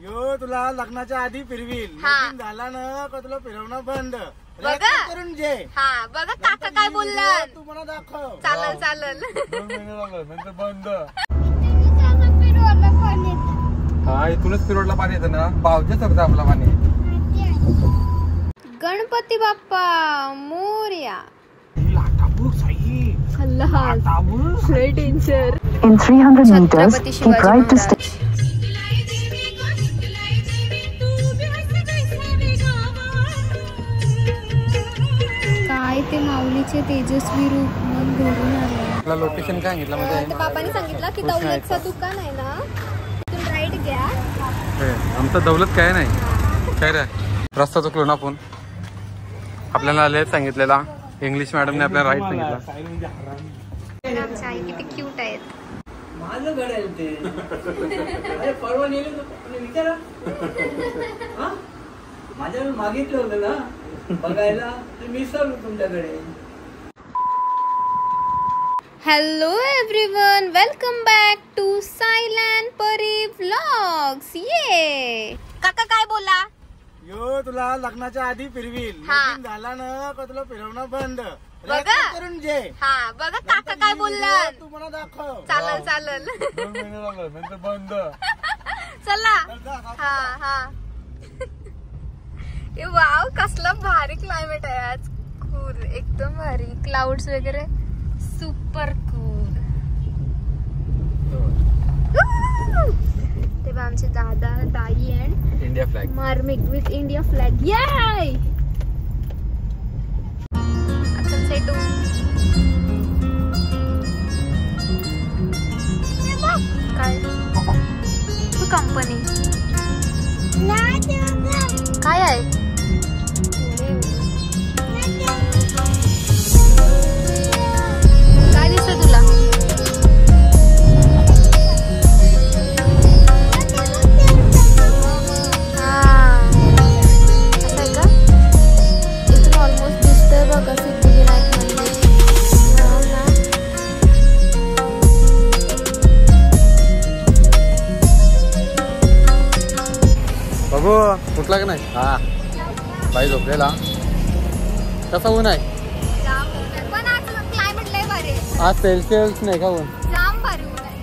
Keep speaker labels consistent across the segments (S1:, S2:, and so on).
S1: यो तुला लग्नाच्या आधी फिरवील, लगीन झाला ना का तुला फिरवणं बंद.
S2: बघा
S1: करून जे
S2: हा बघा काका काय बोलला.
S1: तू मला दाखव.
S2: चालल चालल.
S3: 2 महिने झालं नंतर बंद. हा इथूनच फिरोडला पाणी येतं ना, पावजेच फक्त आपला पाणी.
S2: Ganpati Bappa Morya.
S4: In 300 meters, keep right to stay.
S2: काय ते माऊलीचे तेजस्वी रूप मन घडून आले.
S3: लोकेशन काय सांगितलं म्हणजे
S2: बापाने सांगितलं की दौलतचं दुकान आहे ना, तिथून राईट घ्या.
S3: आमचं दौलत काय नाही काय रे. रस्ता चुकलो ना आपण. आपल्याला लेट सांगितलेला, इंग्लिश मॅडमने आपल्याला राईट सांगितलं.
S2: आमची आई किती क्यूट आहेत.
S1: माझं घर आहे ते. परवा नेले विचारा. माझ्याकडे मागितलं होतं ना बघायला, मी विसरलो तुमच्याकडे.
S2: Hello everyone, welcome back to सायलँड परी व्लॉग्स. ये काका काय बोला.
S1: यो तुला लग्नाच्या आधी फिरवील, लगीन झाला ना का तुला फिरवणं बंद.
S2: बघा
S1: करून जे
S2: हा बघा काका काय बोलला.
S1: तू मला दाखव.
S2: चालल चालल.
S3: 2 महिने झालं नंतर बंद.
S2: चला हा हा. वाव कसलं भारी क्लायमेट आहे आज. कूल एकदम भारी. क्लाउड्स वगैरे सुपर कूल. तेव्हा आमचे दादा ताई अँड
S3: इंडिया फ्लॅग
S2: मार्मिक विथ इंडिया फ्लॅग. याय आपण सेटू. काय तू कंपनी काय आहे. काय दिसतंय तुला. ऑलमोस्ट दिसतंय बघा सिद्धिविनायक मंदिर.
S3: बघू कुठला का नाही. हा बाई झोपलेला. कसा ऊन आहे
S2: पण आज क्लायमेट लय भारी आहे.
S3: आज सेल्सिअस नाही का ऊन.
S2: जाम भारी ऊन आहे.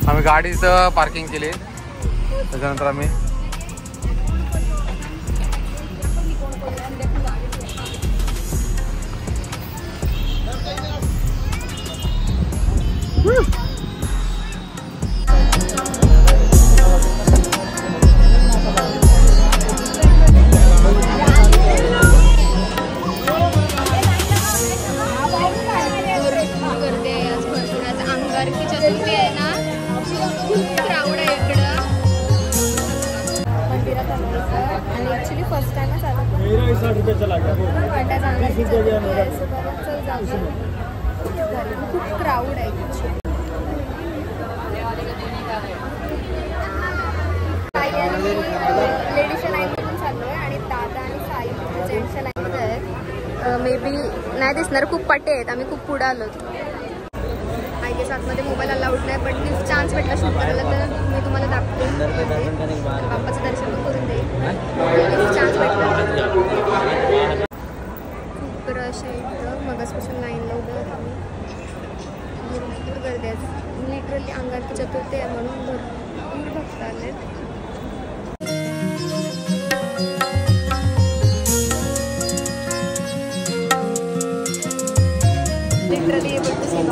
S3: आम्ही गाडीचं पार्किंग केली, त्याच्यानंतर आम्ही
S2: खूप क्राऊड आहे. लेडीजच्या लाईनमधून चाललोय आणि दादा आणि साई जेंट्सच्या लाईनमध्ये आहेत. मे बी नाही दिसणार, खूप पाटे आहेत. आम्ही खूप पुढे आलो. आय गेस आतमध्ये मोबाईल अलाउड नाही, पण प्लीज चान्स भेटला शूट करायला तर मी तुम्हाला दाखवते. बाप्पाचं दर्शन पण करून देईल. चान्स भेटला. खूप रश आहे इथं. मगासपासून लाईनला उभं होतो आम्ही. भरपूर गर्दी आहे. लिटरली अंगारकी चतुर्थी आहे म्हणून भरपूर भक्त आले. लिटरली एबल टू सी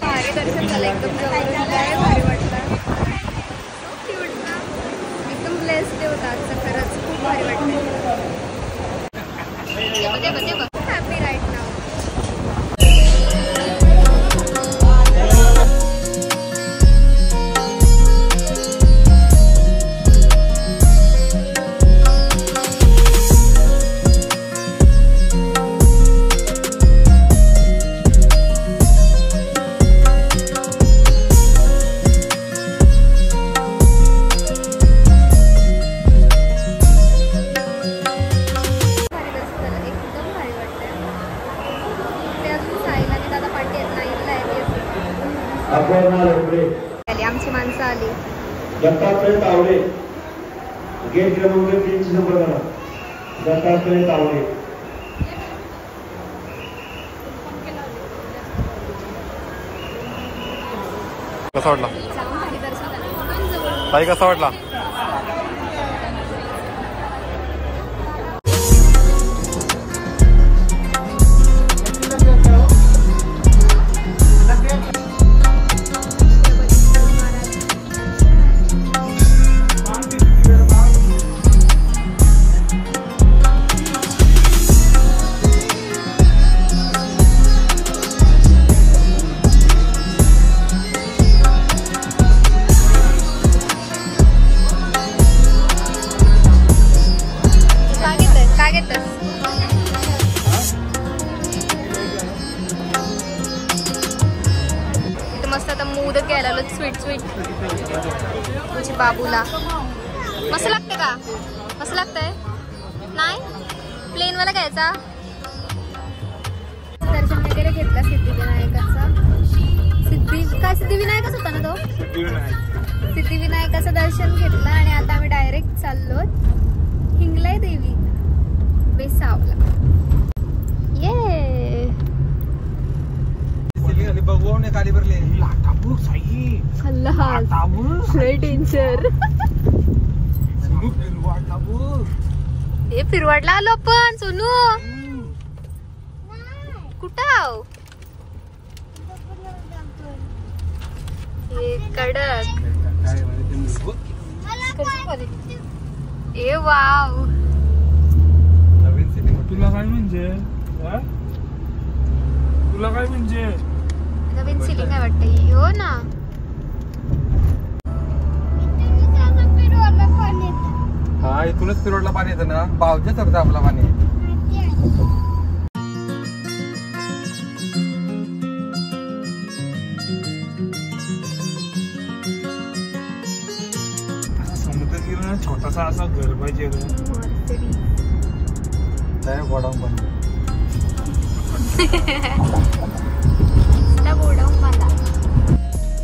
S2: भारी दर्शन झालं. एकदम जवळ काय भारी वाटलं. क्यूट ना, एकदम ब्लेस्ड होता आजचा. खरंच खूप भारी वाटतं. हॅपी राईट नाव. आली आमची माणसं आली.
S5: दत्तात्रय तावडे गेट क्रमांक 3 संपर्क करा. दत्तात्रय तावडे.
S3: कसा वाटला ताई, कसा वाटला?
S2: स्वीट स्वीट तुझी बाबूला मस्त लागते का? मस्त लागतंय नाही? प्लेन वाला घ्यायचा. दर्शन वगैरे घेतला सिद्धिविनायकाचा. सिद्धिविनायकच होता ना तो? सिद्धिविनायकाचं दर्शन घेतलं आणि आता आम्ही डायरेक्ट चाललो हिंगलाई देवी बेसावला. ये
S3: बघून खाली भरले
S2: डेंजर. हे फिरवाडला आलो आपण. सोनू कुठं? हे कडक. ए वाव.
S1: तुला काय म्हणजे
S2: नवीन सिलिंग आहे वाटतं. हो ना.
S3: हा इथूनच फिरोडला पाणी येतं ना. बावच्या चढतं आपला पाणी.
S1: समुद्र किनारा छोटासा असा घर पाहिजे.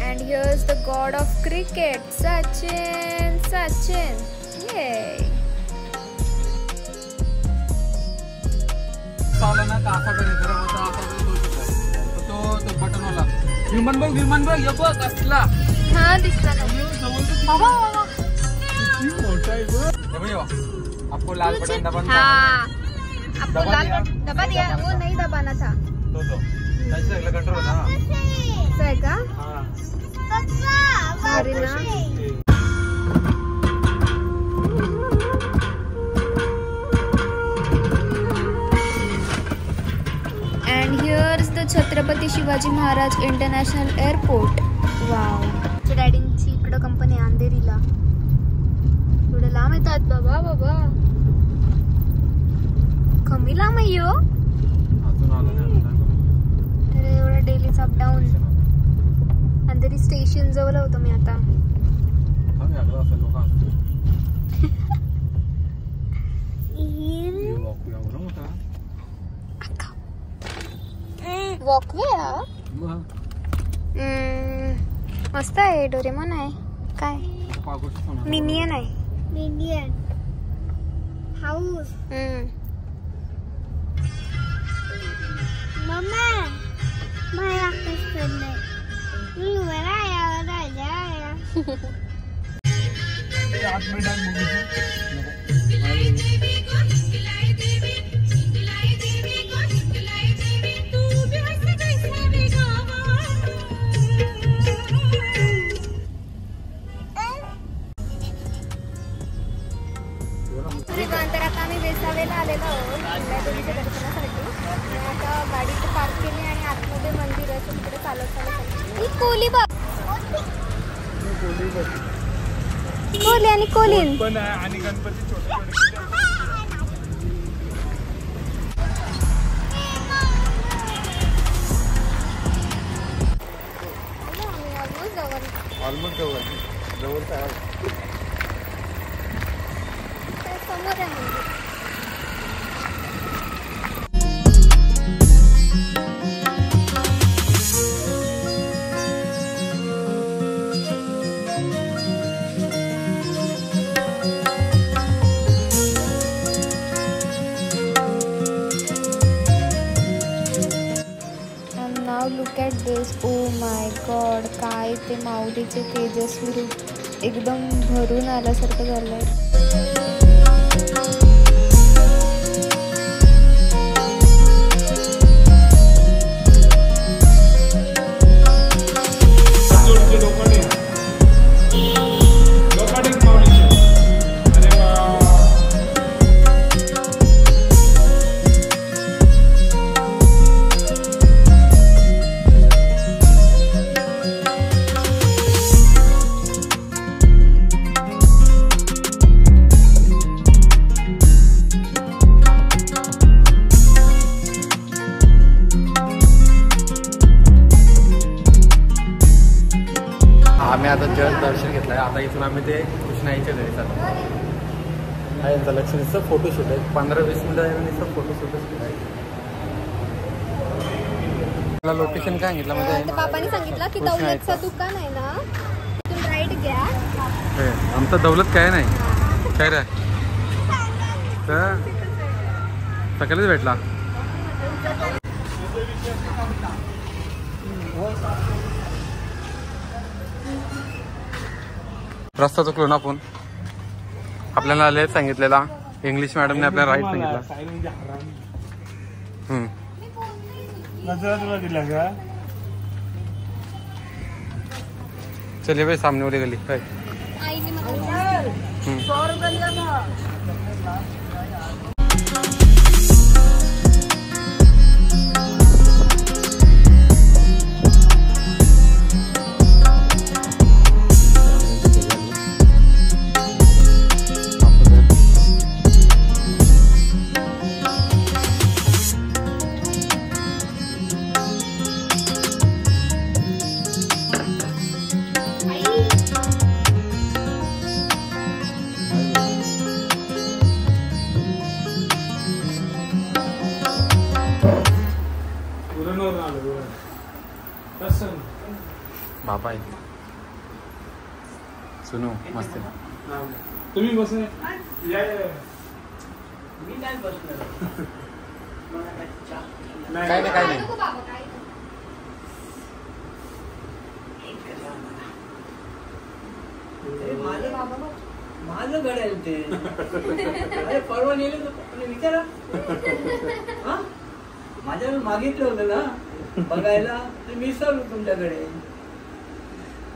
S2: And here's the god of cricket, Sachin. Yay.
S3: तो बटन वाला विमान बघ ये बघ असला.
S2: हा दिसला ना. बाबा
S3: आपको लाल बटन दबाना.
S2: हाँ आपको लाल बटन दबा दिया. वो नहीं दबाना था.
S3: तो कंट्रोल था.
S2: है का? भारी ना. And here's the Chhatrapati Shivaji Maharaj international airport. Wow. डॅडींची इकडं कंपनी अंधेरीला. थोडं लांब येतात बाबा. कमी लांब आहे हो. एवढं डेलीच अपडाऊन. अंधेरी स्टेशन जवळ होतो मी आता. वॉकवे मस्त आहे. डोरेमॉन आहे काय? मिनियन आहे. Minion house. मम्मा माया कसं नाही. तर आता आम्ही वेसावेला आलेलो आहोत देवीच्या दर्शनासाठी. आता गाडी पार्क केली आणि आतमध्ये मंदिर आहे. तिकडे चालत कोली बघ. कोली आणि कोलीन
S1: पण आहे आणि गणपती छोटे
S3: ऑलमोस्ट जवळ
S2: समोर आहे मंदिर. At this. Oh my God, काय ते माऊलीचे तेजस्वी रूप एकदम भरून आल्यासारखं झालंय.
S3: आम्ही आता जस्ट दर्शन घेतलंय. आता इथून आम्ही ते कृष्णाईच्या घरी चालतो. हा यांचा लक्ष्मीचं फोटोशूट आहे. 15-20 मिनिटं फोटोशूटच आहे. लोकेशन काय सांगितलं म्हणजे
S2: बाबांनी सांगितलं की दौलतचं दुकान आहे ना, तिथून राईट घ्या.
S3: आमचं दौलत काय नाही काय रे, तर सकाळीच भेटला. रस्ता चुकलो ना आपण. आपल्याला लेट सांगितलेला. इंग्लिश मॅडमने आपल्याला राईट सांगितलं. चलिए भाई, सामने वाली गली. बाबा आहे सुनो मस्त.
S1: तुम्ही बसले
S3: काय नाही.
S6: माझं घडेल ते परवा नेलं तर विचारा. माझ्या मागितलं होतं ना बघायला, ते विसरलो तुमच्याकडे.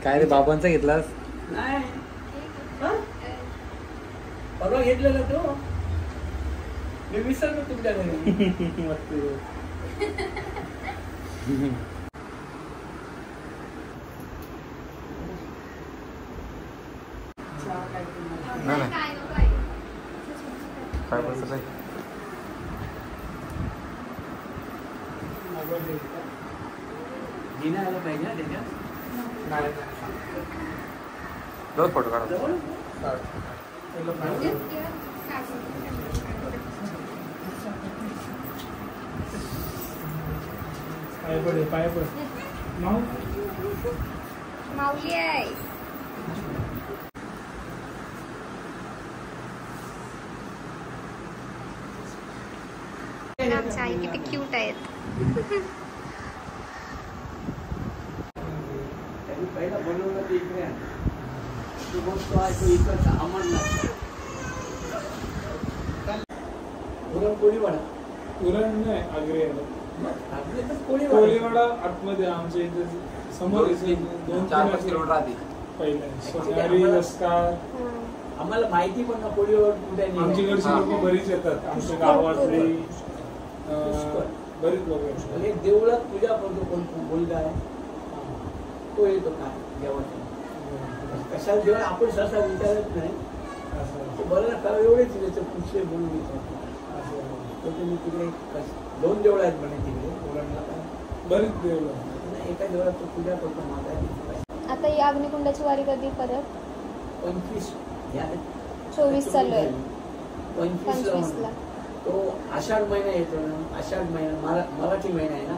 S3: काय रे बाबांचा घेतलास?
S6: नाही परवा घेतलेला तो, मी विसरलो तुमच्याकडे.
S3: नाही काय बसत आहे.
S6: जिना आला पाहिजे ना त्याच्यात.
S3: फोटो काढा.
S1: पाय पड
S2: माऊली आहे. आमच्या आई किती क्यूट आहेत.
S6: पहिला बनवलं ते इकडे तो गोष्ट आहे तो इकडचा अमरनाथ. कोळीवाडा
S1: पुरण नाही आगरी
S6: कोळीवाडा
S1: आतमध्ये आमच्या इथे समोर
S3: 2-4 किलोमीटर आधी
S1: पहिला.
S6: आम्हाला माहिती पण ना कोळीवाडा कुठे.
S1: आमच्याकडची लोक बरीच येतात. आमच्या गावातली बरीच लोक येतात.
S6: एक देवळात पूजा करतो कोण मुलगा आहे तो येतो काय देवाचा. कशाला देवा आपण सहसा विचारत नाही. बरं ना का एवढेच त्याचं पुढचे बोलून विचारतो. तुम्ही तिकडे 2 देवळं आहेत म्हणे तिकडे कोळणला.
S1: बरीच देवळं.
S6: एका देवळात तो पूजा करतो माझा.
S2: आता ही अग्निकुंडाची वारी कधी परत?
S6: 25
S2: 24 चालू आहे.
S6: 25 ला तो आषाढ महिना येतो ना. आषाढ महिना मराठी महिना आहे ना.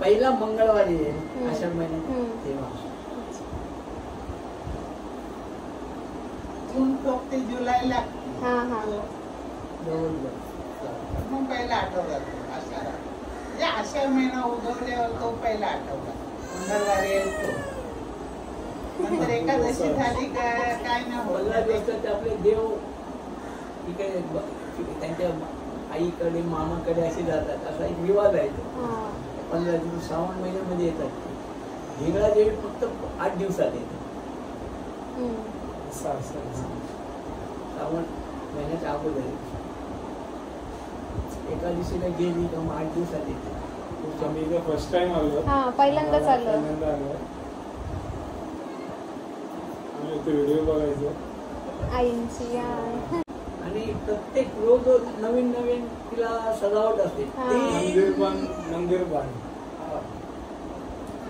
S6: पहिला मंगळवारी आहे आषाढ महिन्यात. तेव्हा
S7: ते जुलैला
S2: हा हा
S7: मग पहिला आठवडा आषाढ. म्हणजे आषाढ महिना उगवल्यावर तो पहिला आठवडा मंगळवारी येतो. नंतर एकादशी झाली काय ना
S6: 15 दिवस ते आपले देव इकडे त्यांच्या आईकडे मामाकडे असे जातात. असा एक विवाद आहे तो. 15 दिवस श्रावण महिन्यामध्ये येतात. हिंगळा देवी फक्त 8 दिवसात येते. श्रावण महिन्याच्या अगोदर एका दिवशीला गेली का मग 8 दिवसात येते.
S1: आम्ही फर्स्ट टाइम आलो.
S2: पहिल्यांदाच आलो.
S1: व्हिडिओ बघायचो
S2: आईंची.
S6: आणि प्रत्येक रोज नवीन नवीन तिला सजावट असते.
S1: मंदिर बांध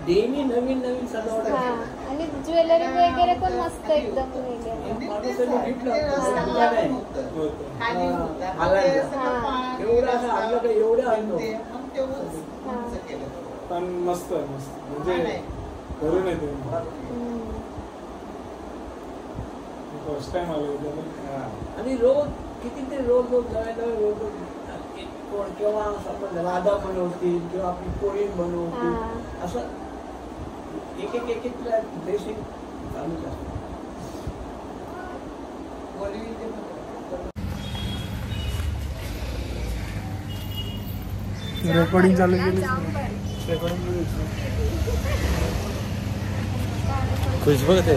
S6: नेहमी नवीन नवीन सजावट असते.
S2: आणि ज्वेलरी वगैरे पण मस्त एकदम
S1: पण मस्त मस्त म्हणजे करून येते. फर्स्ट टाइम आलो.
S6: आणि रोज कितीतरी रोज नवे किंवा आपण राधा बनवतील किंवा आपली पोळी बनवतील असं एक ड्रेसिंग चालूच असतं.
S1: रेकॉर्डिंग चालू केली.
S3: खुश बघते.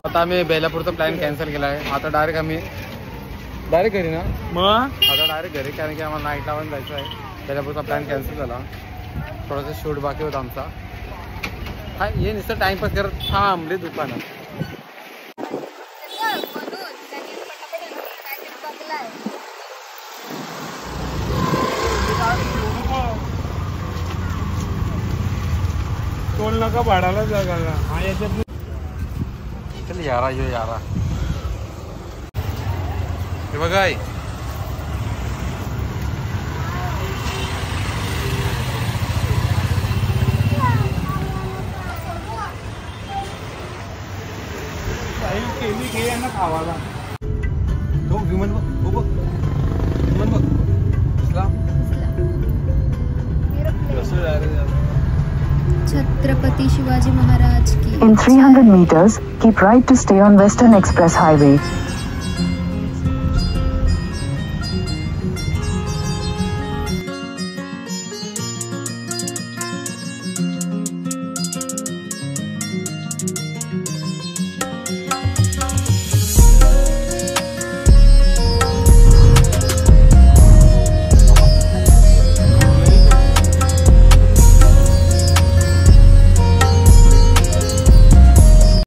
S3: आता आम्ही बेलापूरचा प्लॅन कॅन्सल केला आहे. आता डायरेक्ट घरी ना.
S1: मग
S3: आता डायरेक्ट घरी, कारण की आम्हाला नाईट लावून जायचं आहे. बेलापूरचा प्लॅन कॅन्सल झाला. थोडासा शूट बाकी होता आमचा. हा ये नुसतं टाइमपास करत थांबले दुकानात.
S1: टोल नका भाडाला जागा. हा याच्यात
S3: चल यारा यारा हे बघा.
S1: केली घे यांना खावाला.
S3: तो विमान बघ. विमान बघ.
S2: छत्रपती शिवाजी महाराज की.
S4: In 300 meters, keep right to stay on Western Express Highway.